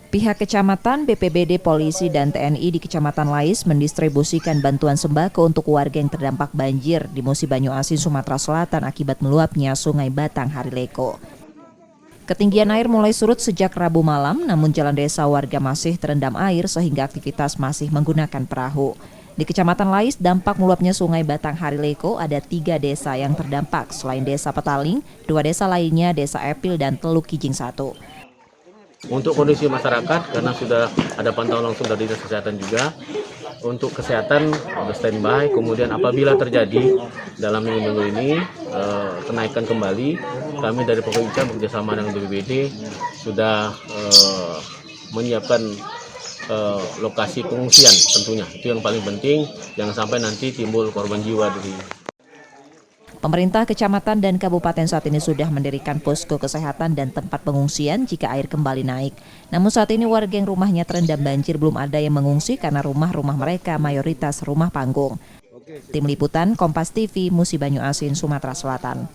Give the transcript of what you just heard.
Pihak kecamatan, BPBD, polisi, dan TNI di Kecamatan Lais mendistribusikan bantuan sembako untuk warga yang terdampak banjir di Musi Banyuasin, Sumatera Selatan akibat meluapnya Sungai Batang Harileko. Ketinggian air mulai surut sejak Rabu malam, namun jalan desa warga masih terendam air sehingga aktivitas masih menggunakan perahu. Di Kecamatan Lais, dampak meluapnya Sungai Batang Harileko ada 3 desa yang terdampak, selain Desa Petaling, 2 desa lainnya Desa Epil dan Teluk Kijing 1. Untuk kondisi masyarakat, karena sudah ada pantauan langsung dari Dinas Kesehatan juga, untuk kesehatan sudah standby. Kemudian apabila terjadi dalam minggu-minggu ini kenaikan kembali, kami dari Pokja bekerjasama dengan BPBD sudah menyiapkan lokasi pengungsian tentunya. Itu yang paling penting, jangan sampai nanti timbul korban jiwa dari. Pemerintah kecamatan dan kabupaten saat ini sudah mendirikan posko kesehatan dan tempat pengungsian jika air kembali naik. Namun saat ini warga yang rumahnya terendam banjir belum ada yang mengungsi karena rumah-rumah mereka mayoritas rumah panggung. Tim Liputan Kompas TV, Musi Banyuasin, Sumatera Selatan.